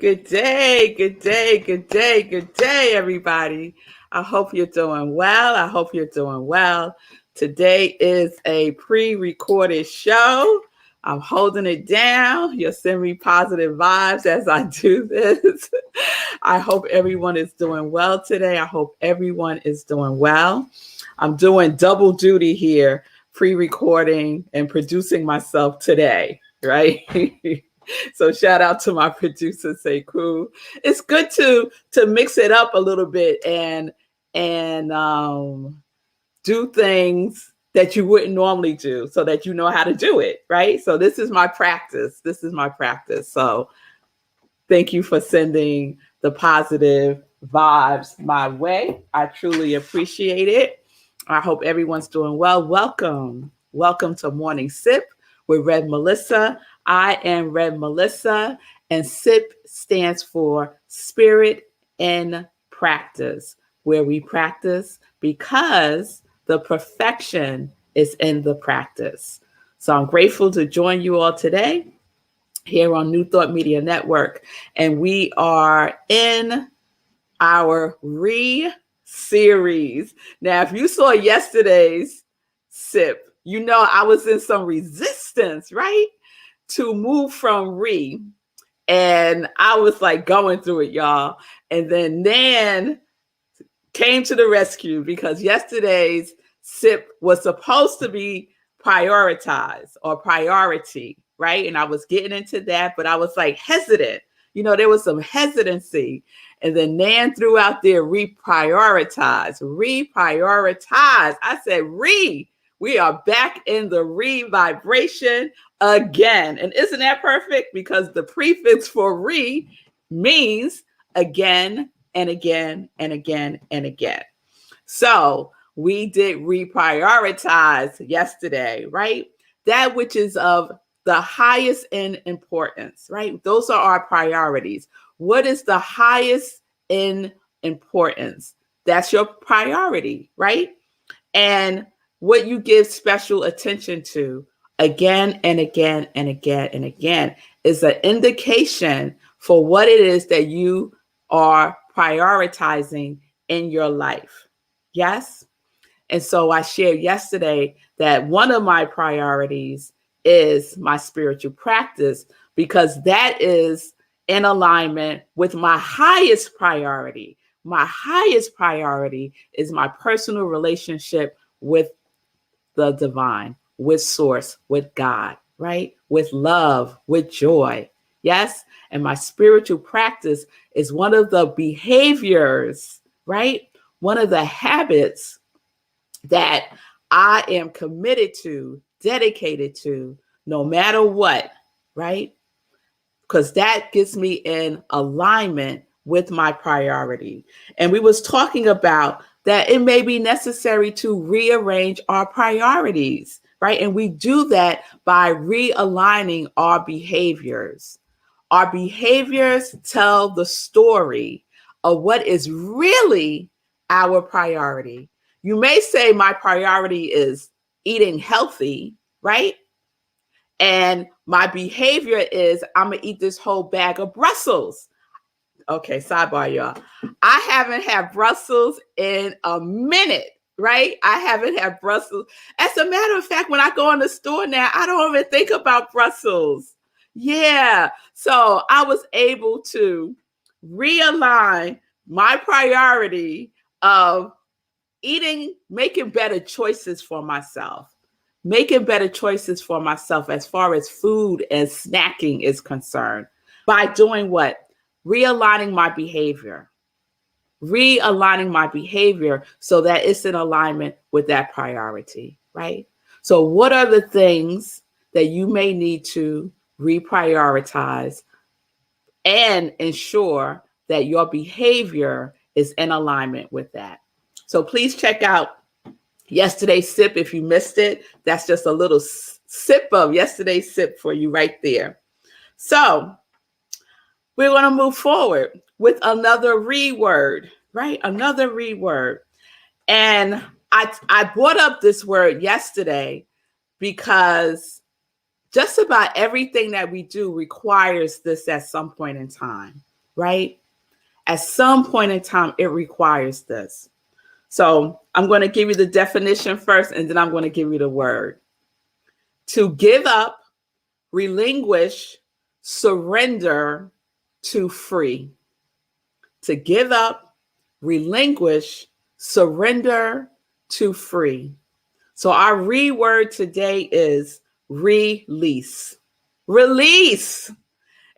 Good day, good day, good day, good day, everybody. I hope you're doing well. I hope you're doing well. Today is a pre-recorded show. I'm holding it down. You'll send me positive vibes as I do this. I hope everyone is doing well today. I hope everyone is doing well. I'm doing double duty here, pre-recording and producing myself today, right? So shout out to my producer, Sekou. It's good to mix it up a little bit and do things that you wouldn't normally do so that you know how to do it, right? So this is my practice. So thank you for sending the positive vibes my way. I truly appreciate it. I hope everyone's doing well. Welcome to Morning Sip with Red Melissa. I am Red Melissa, and SIP stands for Spirit in Practice, where we practice because the perfection is in the practice. So I'm grateful to join you all today here on New Thought Media Network, and we are in our series. Now, if you saw yesterday's SIP, you know I was in some resistance, right? To move from and I was like going through it, y'all. And then Nan came to the rescue because yesterday's SIP was supposed to be prioritized or priority, right? And I was getting into that, but I was like hesitant. You know, there was some hesitancy. And then Nan threw out there reprioritize. I said, we are back in the vibration again. And isn't that perfect? Because the prefix for means again and again and again and again. So we did reprioritize yesterday, right? That which is of the highest in importance, right? Those are our priorities. What is the highest in importance? That's your priority, right? And what you give special attention to again and again and again and again is an indication for what it is that you are prioritizing in your life. Yes? And so I shared yesterday that one of my priorities is my spiritual practice because that is in alignment with my highest priority. My highest priority is my personal relationship with the divine, with source, with God, right? With love, with joy. Yes. And my spiritual practice is one of the behaviors, right? One of the habits that I am committed to, dedicated to, no matter what, right? Because that gets me in alignment with my priority. And we was talking about that it may be necessary to rearrange our priorities, right? And we do that by realigning our behaviors. Our behaviors tell the story of what is really our priority. You may say my priority is eating healthy, right? And my behavior is I'm going to eat this whole bag of Brussels. Okay, sidebar, y'all. I haven't had Brussels in a minute, right? I haven't had Brussels. As a matter of fact, when I go in the store now, I don't even think about Brussels. Yeah. So I was able to realign my priority of making better choices for myself. Making better choices for myself as far as food and snacking is concerned by doing what? Realigning my behavior so that it's in alignment with that priority, right? So what are the things that you may need to reprioritize and ensure that your behavior is in alignment with that? So please check out yesterday's sip. If you missed it, that's just a little sip of yesterday's sip for you right there. So we're going to move forward with another word, right? Another word. And I brought up this word yesterday because just about everything that we do requires this at some point in time. right? At some point in time, it requires this. So I'm going to give you the definition first, and then I'm going to give you the word. To give up, relinquish, surrender, to free. To give up, relinquish, surrender, to free. So our word today is release. Release.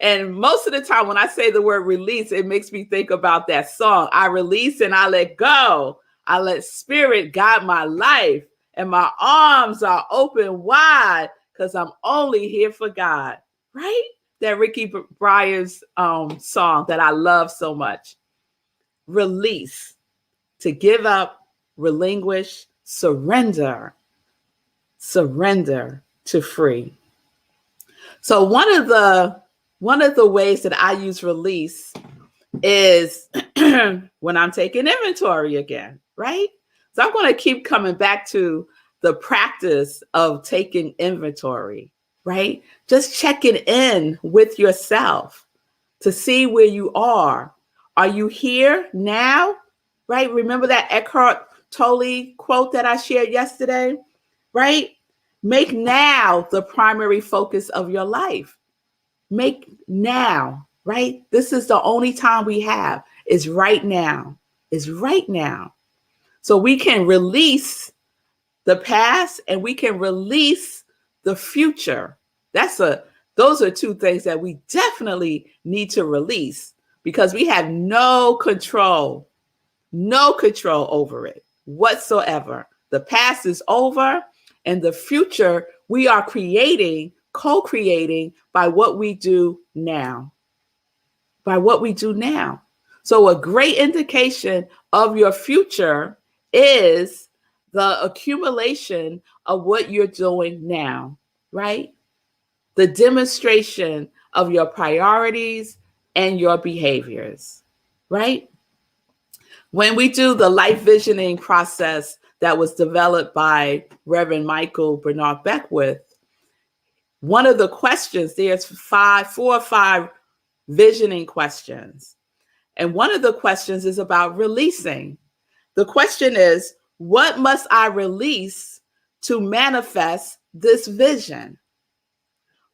And most of the time when I say the word release, it makes me think about that song. I release and I let go. I let spirit guide my life, and my arms are open wide because I'm only here for God. Right? That Ricky Breyer's song that I love so much. Release. To give up, relinquish, surrender. Surrender, to free. So one of the ways that I use release is when I'm taking inventory again, right? So I'm going to keep coming back to the practice of taking inventory, right? Just checking in with yourself to see where you are. Are you here now? Right? Remember that Eckhart Tolle quote that I shared yesterday, right? Make now the primary focus of your life. Make now, right? This is the only time we have, is right now. Is right now. So we can release the past and we can release the future. Those are two things that we definitely need to release because we have no control over it whatsoever. The past is over, and the future we are co-creating by what we do now. By what we do now. So a great indication of your future is the accumulation of what you're doing now, right? The demonstration of your priorities and your behaviors, right? When we do the life visioning process that was developed by Reverend Michael Bernard Beckwith, one of the questions, there's 4 or 5 visioning questions. And one of the questions is about releasing. The question is, what must I release to manifest this vision?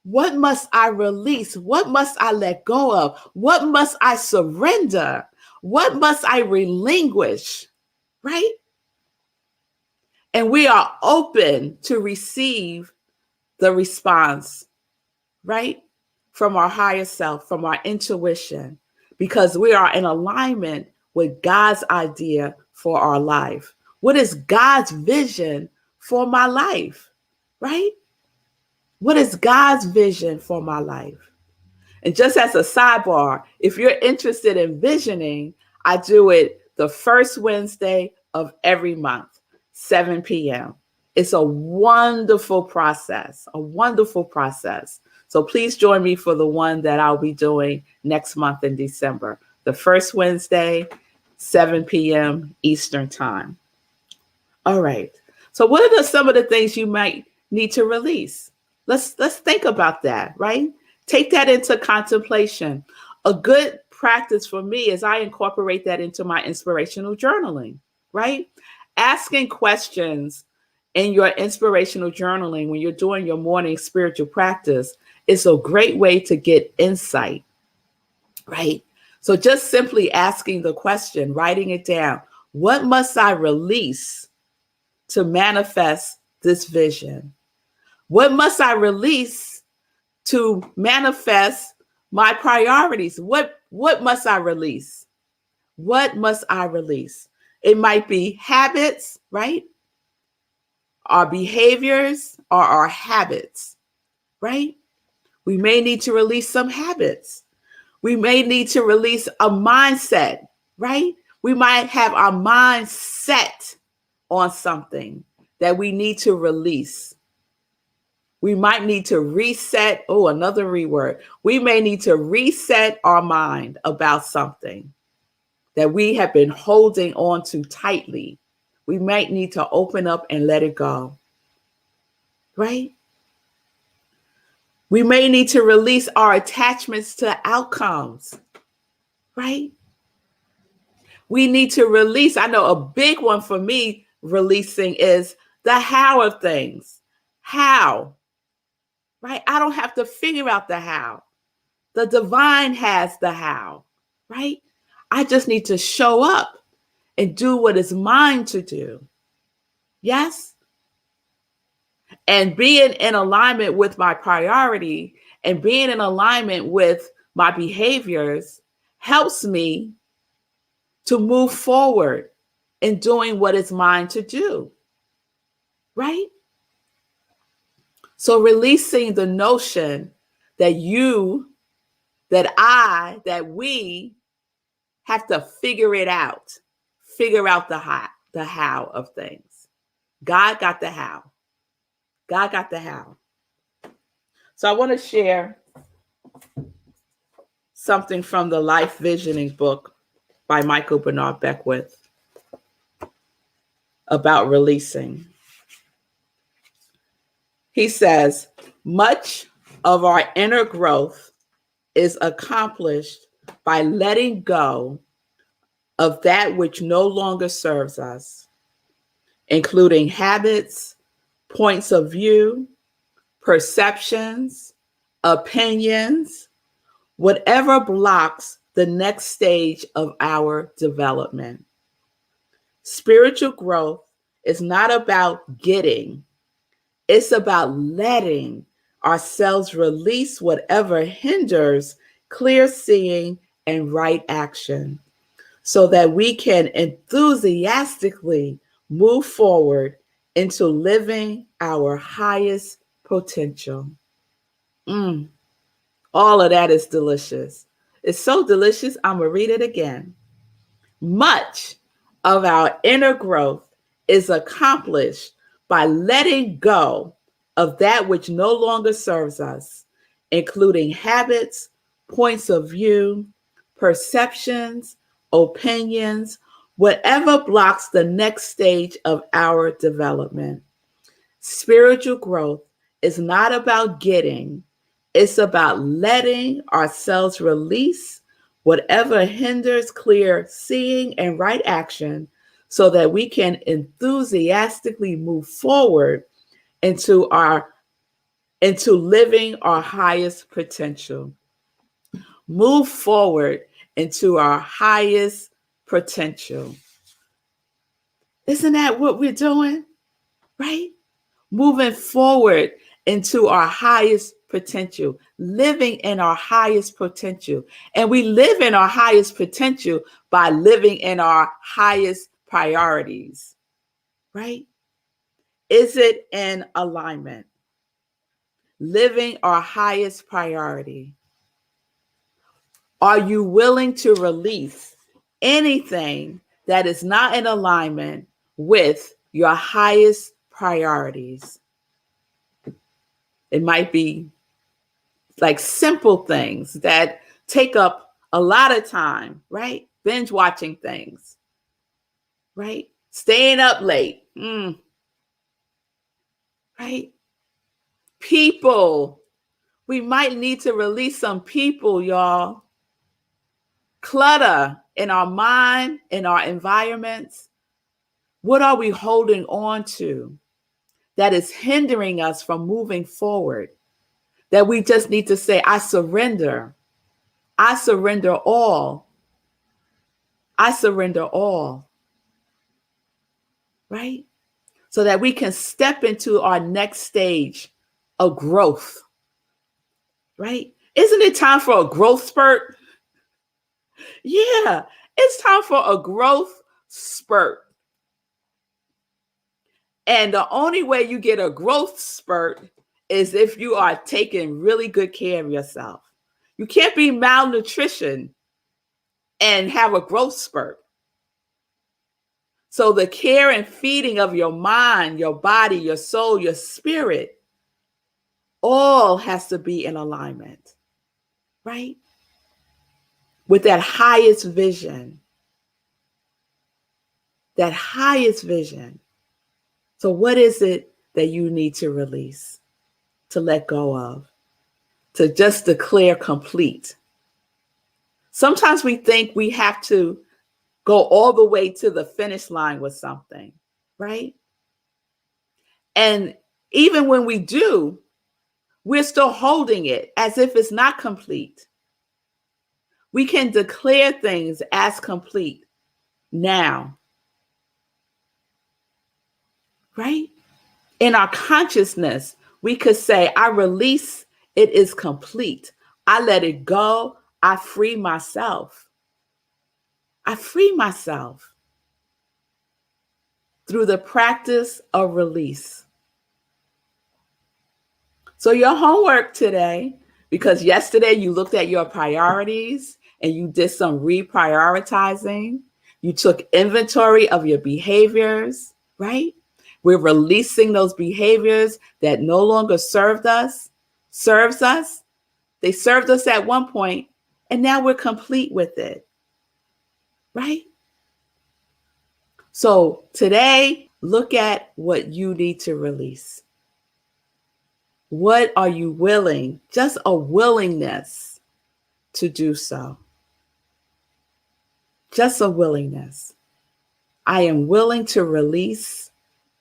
What must I release? What must I let go of? What must I surrender? What must I relinquish? Right? And we are open to receive the response, right? From our higher self, from our intuition, because we are in alignment with God's idea for our life. What is God's vision for my life, right? What is God's vision for my life? And just as a sidebar, if you're interested in visioning, I do it the first Wednesday of every month, 7 p.m. It's a wonderful process, So please join me for the one that I'll be doing next month in December, the first Wednesday, 7 p.m. Eastern Time. All right. So what are some of the things you might need to release? Let's think about that, right? Take that into contemplation. A good practice for me is I incorporate that into my inspirational journaling, right? Asking questions in your inspirational journaling when you're doing your morning spiritual practice is a great way to get insight, right? So just simply asking the question, writing it down, what must I release to manifest this vision? What must I release to manifest my priorities? What must I release? What must I release? It might be habits, right? Our behaviors are our habits, right? We may need to release some habits. We may need to release a mindset, right? We might have our mind set on something that we need to release. We might need to reset. Oh, another reword. We may need to reset our mind about something that we have been holding on to tightly. We might need to open up and let it go, right? We may need to release our attachments to outcomes. right? We need to release. I know a big one for me, releasing, is the how of things. How, right? I don't have to figure out the how. The divine has the how, right? I just need to show up and do what is mine to do. Yes? And being in alignment with my priority and being in alignment with my behaviors helps me to move forward in doing what is mine to do, right? So releasing the notion that you, that we have to figure it out, figure out the how of things. God got the how. God got the how. So I want to share something from the Life Visioning book by Michael Bernard Beckwith about releasing. He says, much of our inner growth is accomplished by letting go of that which no longer serves us, including habits, points of view, perceptions, opinions, whatever blocks the next stage of our development. Spiritual growth is not about getting, it's about letting ourselves release whatever hinders clear seeing and right action so that we can enthusiastically move forward into living our highest potential. All of that is delicious. It's so delicious, I'm going to read it again. Much of our inner growth is accomplished by letting go of that which no longer serves us, including habits, points of view, perceptions, opinions, whatever blocks the next stage of our development. Spiritual growth is not about getting, it's about letting ourselves release whatever hinders clear seeing and right action so that we can enthusiastically move forward into living our highest potential. Move forward into our highest potential. Isn't that what we're doing? Right? Moving forward into our highest potential, living in our highest potential. And we live in our highest potential by living in our highest priorities, right? Is it in alignment? Living our highest priority. Are you willing to release anything that is not in alignment with your highest priorities? It might be like simple things that take up a lot of time, right? Binge watching things, right? Staying up late, right? People. We might need to release some people, y'all. Clutter in our mind, in our environments. What are we holding on to that is hindering us from moving forward? That we just need to say, I surrender. I surrender all. I surrender all. Right? So that we can step into our next stage of growth. Right? Isn't it time for a growth spurt? Yeah, it's time for a growth spurt. And the only way you get a growth spurt is if you are taking really good care of yourself. You can't be malnutrition and have a growth spurt. So the care and feeding of your mind, your body, your soul, your spirit, all has to be in alignment, right? With that highest vision. That highest vision. So what is it that you need to release, to let go of, to just declare complete? Sometimes we think we have to go all the way to the finish line with something, right? And even when we do, we're still holding it as if it's not complete. We can declare things as complete now, right? In our consciousness, we could say, I release, it is complete. I let it go. I free myself. I free myself through the practice of release. So your homework today, because yesterday you looked at your priorities and you did some reprioritizing, you took inventory of your behaviors, right? We're releasing those behaviors that no longer serves us. They served us at one point, and now we're complete with it, right? So today, look at what you need to release. What are you willing? Just a willingness to do so. Just a willingness. I am willing to release,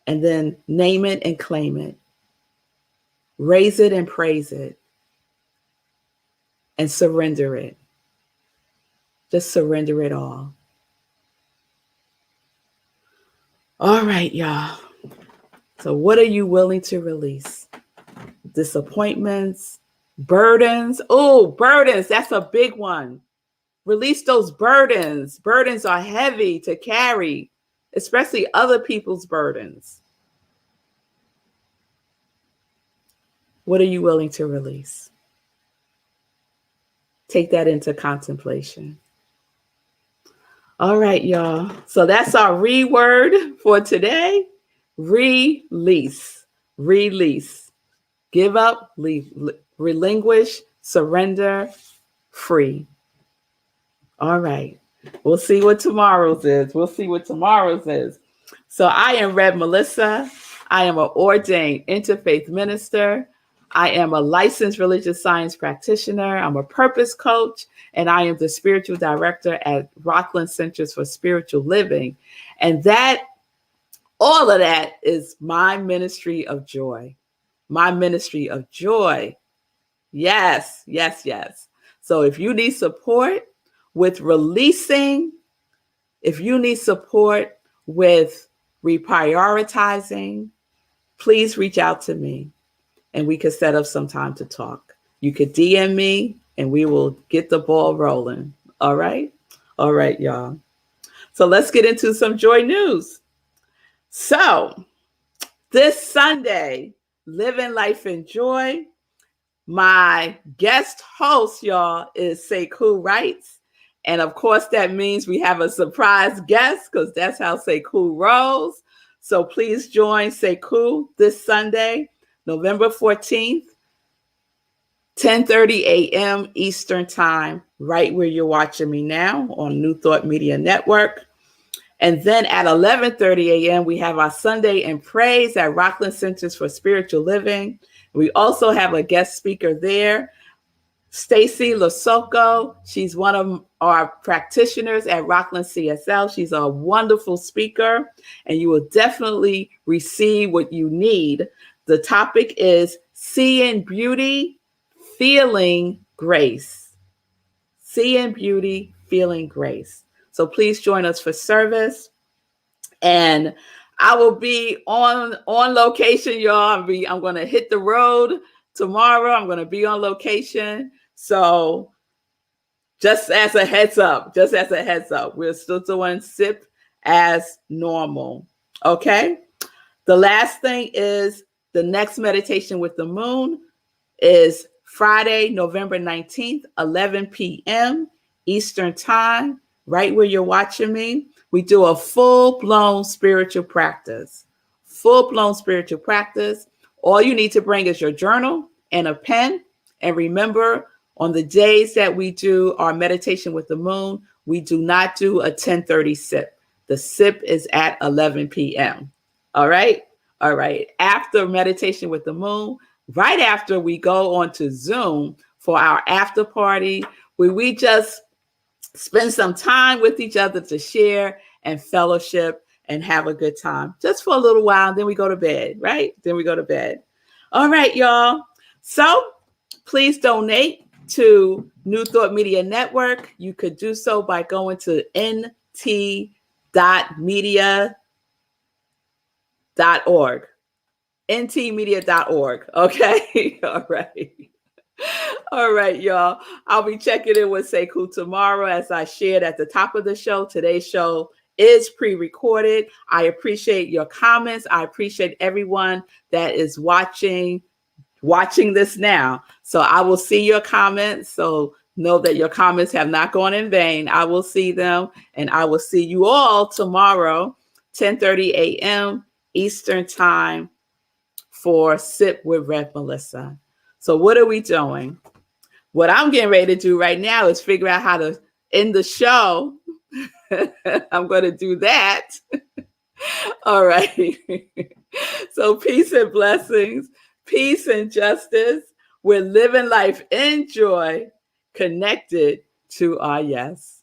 and then name it and claim it. Raise it and praise it. And surrender it. Just surrender it all. All right, y'all. So what are you willing to release? Disappointments, burdens. Oh, burdens. That's a big one. Release those burdens. Burdens are heavy to carry, especially other people's burdens. What are you willing to release? Take that into contemplation. All right, y'all. So that's our reword for today. Release. Release. Give up, leave, relinquish, surrender, free. All right. We'll see what tomorrow's is. So I am Rev Melissa. I am an ordained interfaith minister. I am a licensed religious science practitioner. I'm a purpose coach, and I am the spiritual director at Rockland Centers for Spiritual Living. And all of that is my ministry of joy. My ministry of joy. Yes, yes, yes. So if you need support with releasing, if you need support with reprioritizing, please reach out to me and we could set up some time to talk. You could DM me and we will get the ball rolling. All right? All right, y'all. So let's get into some joy news. So this Sunday, Living Life in Joy, my guest host, y'all, is Sekou Wrights. And of course, that means we have a surprise guest because that's how Sekou rolls. So please join Sekou this Sunday, November 14th, 10:30 a.m. Eastern Time, right where you're watching me now on New Thought Media Network. And then at 11:30 a.m., we have our Sunday in Praise at Rockland Centers for Spiritual Living. We also have a guest speaker there, Stacy Lasoko. She's one of our practitioners at Rockland CSL. She's a wonderful speaker, and you will definitely receive what you need. The topic is Seeing Beauty, Feeling Grace. Seeing Beauty, Feeling Grace. So please join us for service. And I will be on location, y'all. I'm going to hit the road tomorrow. I'm going to be on location. So just as a heads up, we're still doing SIP as normal. Okay. The last thing is the next meditation with the moon is Friday, November 19th, 11 p.m. Eastern Time, right where you're watching me. We do a full-blown spiritual practice. All you need to bring is your journal and a pen. And remember, on the days that we do our meditation with the moon, we do not do a 10:30 sip. The sip is at 11 p.m. All right? All right. After meditation with the moon, right after we go on to Zoom for our after party, where we just spend some time with each other to share and fellowship and have a good time just for a little while. Then we go to bed, right? Then we go to bed. All right, y'all. So please donate to New Thought Media Network. You could do so by going to nt.media.org. ntmedia.org. Okay. All right. All right, y'all. I'll be checking in with Sekou tomorrow. As I shared at the top of the show, today's show is pre-recorded. I appreciate your comments. I appreciate everyone that is watching this now. So I will see your comments. So know that your comments have not gone in vain. I will see them, and I will see you all tomorrow, 10:30 a.m. Eastern Time for Sip with Rev Melissa. So what are we doing? What I'm getting ready to do right now is figure out how to end the show. I'm going to do that. All right. So peace and blessings, peace and justice. We're living life in joy, connected to our yes.